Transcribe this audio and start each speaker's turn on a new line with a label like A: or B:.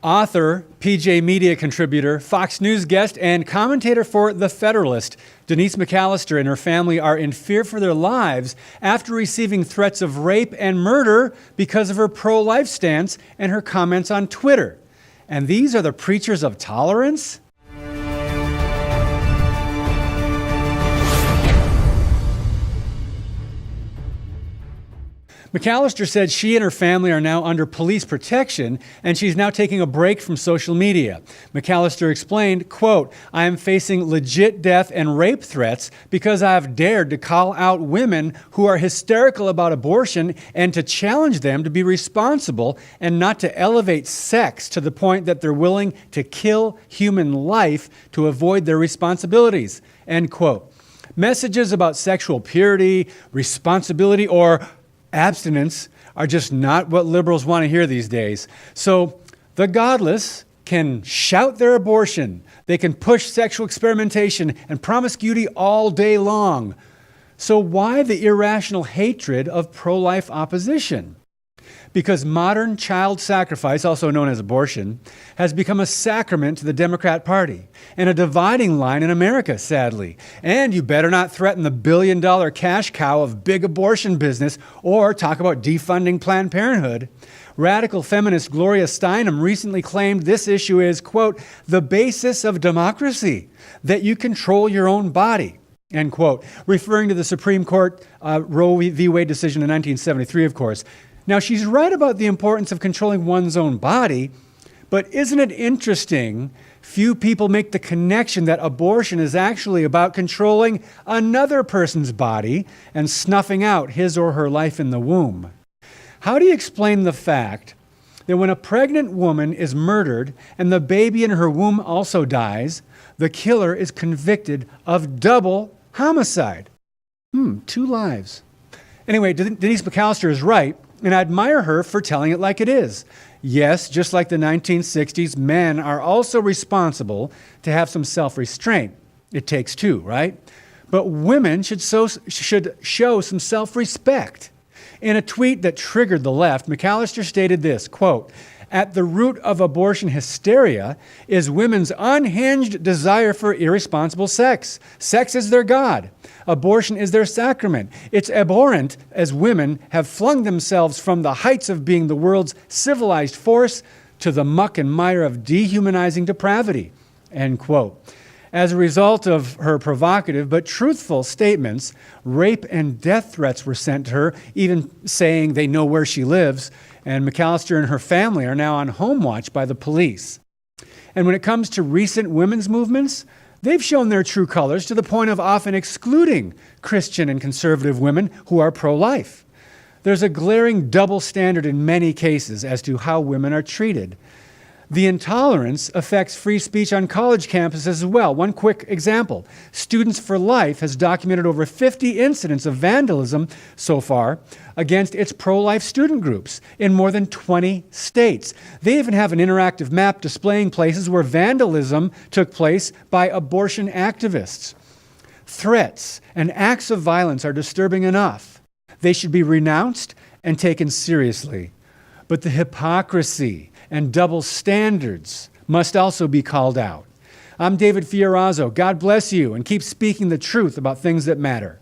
A: Author, PJ Media contributor, Fox News guest, and commentator for The Federalist, Denise McAllister and her family are in fear for their lives after receiving threats of rape and murder because of her pro-life stance and her comments on Twitter. And these are the preachers of tolerance? McAllister said she and her family are now under police protection, and she's now taking a break from social media. McAllister explained, quote, "I am facing legit death and rape threats because I've dared to call out women who are hysterical about abortion and to challenge them to be responsible and not to elevate sex to the point that they're willing to kill human life to avoid their responsibilities," end quote. Messages about sexual purity, responsibility, or abstinence are just not what liberals want to hear these days. So the godless can shout their abortion, they can push sexual experimentation and promiscuity all day long. So why the irrational hatred of pro-life opposition? Because modern child sacrifice, also known as abortion, has become a sacrament to the Democrat Party and a dividing line in America, sadly. And you better not threaten the billion-dollar cash cow of big abortion business or talk about defunding Planned Parenthood. Radical feminist Gloria Steinem recently claimed this issue is, quote, "the basis of democracy, that you control your own body," end quote, referring to the Supreme Court Roe v. Wade decision in 1973, of course. Now, she's right about the importance of controlling one's own body, but isn't it interesting few people make the connection that abortion is actually about controlling another person's body and snuffing out his or her life in the womb? How do you explain the fact that when a pregnant woman is murdered and the baby in her womb also dies, the killer is convicted of double homicide? 2 lives. Anyway, Denise McAllister is right, and I admire her for telling it like it is. Yes, just like the 1960s, men are also responsible to have some self-restraint. It takes two, right? But women should show some self-respect. In a tweet that triggered the left, McAllister stated this, quote, "At the root of abortion hysteria is women's unhinged desire for irresponsible sex. Sex is their god. Abortion is their sacrament. It's abhorrent as women have flung themselves from the heights of being the world's civilized force to the muck and mire of dehumanizing depravity," end quote. As a result of her provocative but truthful statements, rape and death threats were sent to her, even saying they know where she lives, and McAllister and her family are now on home watch by the police. And when it comes to recent women's movements, they've shown their true colors to the point of often excluding Christian and conservative women who are pro-life. There's a glaring double standard in many cases as to how women are treated. The intolerance affects free speech on college campuses as well. One quick example. Students for Life has documented over 50 incidents of vandalism so far against its pro-life student groups in more than 20 states. They even have an interactive map displaying places where vandalism took place by abortion activists. Threats and acts of violence are disturbing enough. They should be renounced and taken seriously. But the hypocrisy and double standards must also be called out. I'm David Fiorazo. God bless you, and keep speaking the truth about things that matter.